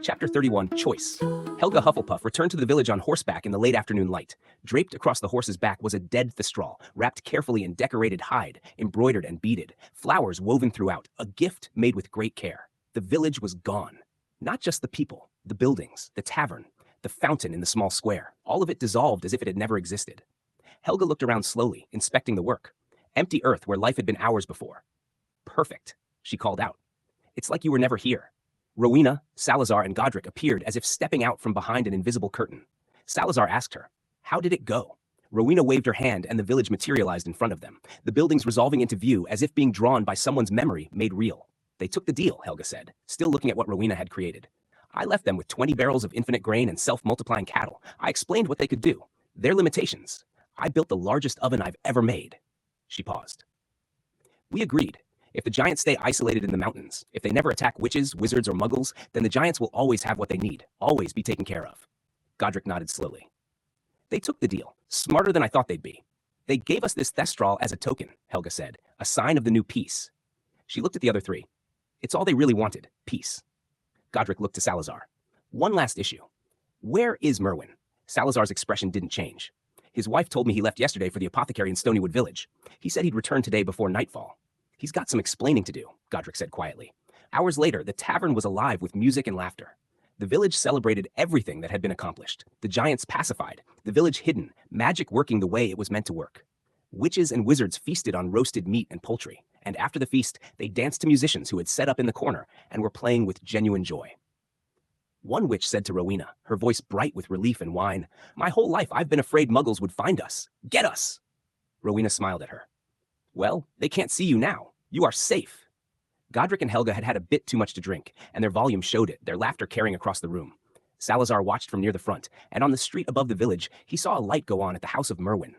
Chapter 31, Choice. Helga Hufflepuff returned to the village on horseback in the late afternoon light. Draped across the horse's back was a dead thistral, wrapped carefully in decorated hide, embroidered and beaded, flowers woven throughout, a gift made with great care. The village was gone. Not just the people, the buildings, the tavern, the fountain in the small square. All of it dissolved as if it had never existed. Helga looked around slowly, inspecting the work. Empty earth where life had been hours before. Perfect, she called out. It's like you were never here. Rowena, Salazar, and Godric appeared as if stepping out from behind an invisible curtain. Salazar asked her, "How did it go?" Rowena waved her hand and the village materialized in front of them, the buildings resolving into view as if being drawn by someone's memory made real. They took the deal, Helga said, still looking at what Rowena had created. I left them with 20 barrels of infinite grain and self-multiplying cattle. I explained what they could do, their limitations. I built the largest oven I've ever made. She paused. We agreed. If the giants stay isolated in the mountains, if they never attack witches, wizards, or muggles, then the giants will always have what they need, always be taken care of. Godric nodded slowly. They took the deal, smarter than I thought they'd be. They gave us this thestral as a token, Helga said, a sign of the new peace. She looked at the other three. It's all they really wanted, peace. Godric looked to Salazar. One last issue. Where is Merwin? Salazar's expression didn't change. His wife told me he left yesterday for the apothecary in Stonywood Village. He said he'd return today before nightfall. He's got some explaining to do, Godric said quietly. Hours later, the tavern was alive with music and laughter. The village celebrated everything that had been accomplished. The giants pacified, the village hidden, magic working the way it was meant to work. Witches and wizards feasted on roasted meat and poultry, and after the feast, they danced to musicians who had set up in the corner and were playing with genuine joy. One witch said to Rowena, her voice bright with relief and wine, "My whole life I've been afraid muggles would find us. Get us!" Rowena smiled at her. Well, they can't see you now. You are safe. Godric and Helga had had a bit too much to drink, and their volume showed it, their laughter carrying across the room. Salazar watched from near the front, and on the street above the village, he saw a light go on at the house of Merwin.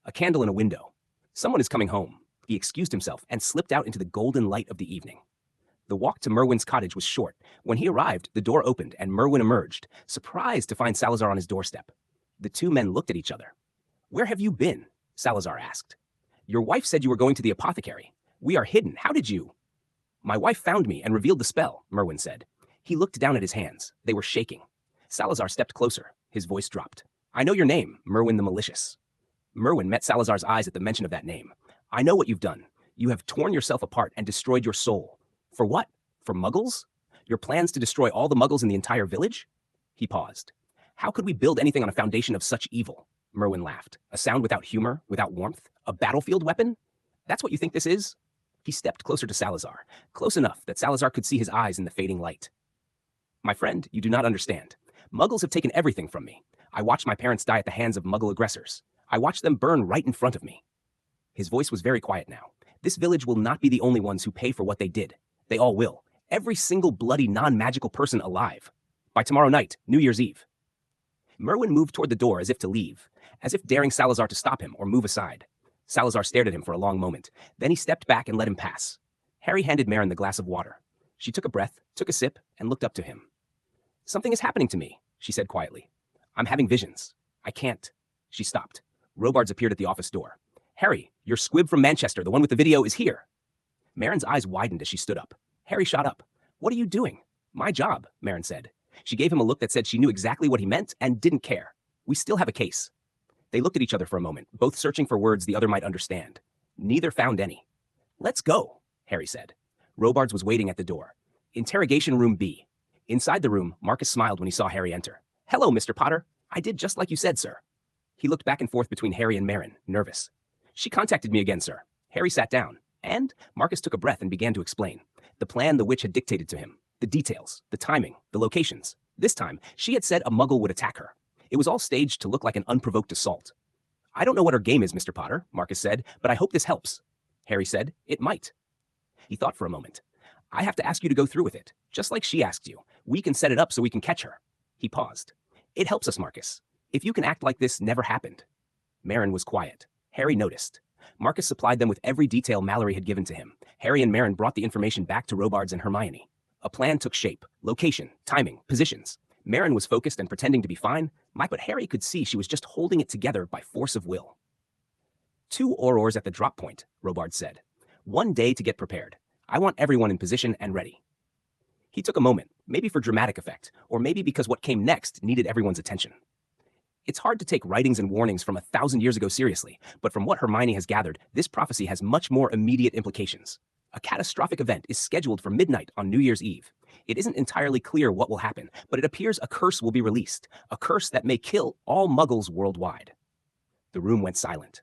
A candle in a window. Someone is coming home. He excused himself and slipped out into the golden light of the evening. The walk to Merwin's cottage was short. When he arrived, the door opened, and Merwin emerged, surprised to find Salazar on his doorstep. The two men looked at each other. "Where have you been?" Salazar asked. "Your wife said you were going to the apothecary. We are hidden. How did you?" "My wife found me and revealed the spell," Merwin said. He looked down at his hands. They were shaking. Salazar stepped closer. His voice dropped. "I know your name, Merwin the Malicious." Merwin met Salazar's eyes at the mention of that name. "I know what you've done. You have torn yourself apart and destroyed your soul. For what? For muggles? Your plans to destroy all the muggles in the entire village?" He paused. "How could we build anything on a foundation of such evil?" Merwin laughed. "A sound without humor, without warmth? A battlefield weapon? That's what you think this is?" He stepped closer to Salazar, close enough that Salazar could see his eyes in the fading light. "My friend, you do not understand. Muggles have taken everything from me. I watched my parents die at the hands of Muggle aggressors. I watched them burn right in front of me." His voice was very quiet now. "This village will not be the only ones who pay for what they did. They all will. Every single bloody, non-magical person alive. By tomorrow night, New Year's Eve." Merwin moved toward the door as if to leave, as if daring Salazar to stop him or move aside. Salazar stared at him for a long moment. Then he stepped back and let him pass. Harry handed Marin the glass of water. She took a breath, took a sip, and looked up to him. "Something is happening to me," she said quietly. "I'm having visions. I can't." She stopped. Robards appeared at the office door. "Harry, your squib from Manchester, the one with the video, is here." Marin's eyes widened as she stood up. Harry shot up. "What are you doing?" "My job," Marin said. She gave him a look that said she knew exactly what he meant and didn't care. "We still have a case." They looked at each other for a moment, both searching for words the other might understand. Neither found any. "Let's go," Harry said. Robards was waiting at the door. "Interrogation room B." Inside the room, Marcus smiled when he saw Harry enter. "Hello, Mr. Potter. I did just like you said, sir." He looked back and forth between Harry and Marin, nervous. "She contacted me again, sir." Harry sat down, and Marcus took a breath and began to explain. The plan the witch had dictated to him. The details, the timing, the locations. This time, she had said a muggle would attack her. It was all staged to look like an unprovoked assault. "I don't know what her game is, Mr. Potter," Marcus said, "but I hope this helps." Harry said, "It might." He thought for a moment. "I have to ask you to go through with it, just like she asked you. We can set it up so we can catch her." He paused. "It helps us, Marcus. If you can act like this never happened." Marin was quiet. Harry noticed. Marcus supplied them with every detail Mallory had given to him. Harry and Marin brought the information back to Robards and Hermione. A plan took shape. Location, timing, positions. Marin was focused and pretending to be fine, but Harry could see she was just holding it together by force of will. 2 Aurors at the drop point, Robards said. 1 day to get prepared. I want everyone in position and ready. He took a moment, Maybe for dramatic effect, or maybe because what came next needed everyone's attention. It's hard to take writings and warnings from 1,000 years ago seriously, but from what Hermione has gathered, this prophecy has much more immediate implications. A catastrophic event is scheduled for midnight on New Year's Eve. It isn't entirely clear what will happen, but it appears a curse will be released, a curse that may kill all muggles worldwide. The room went silent.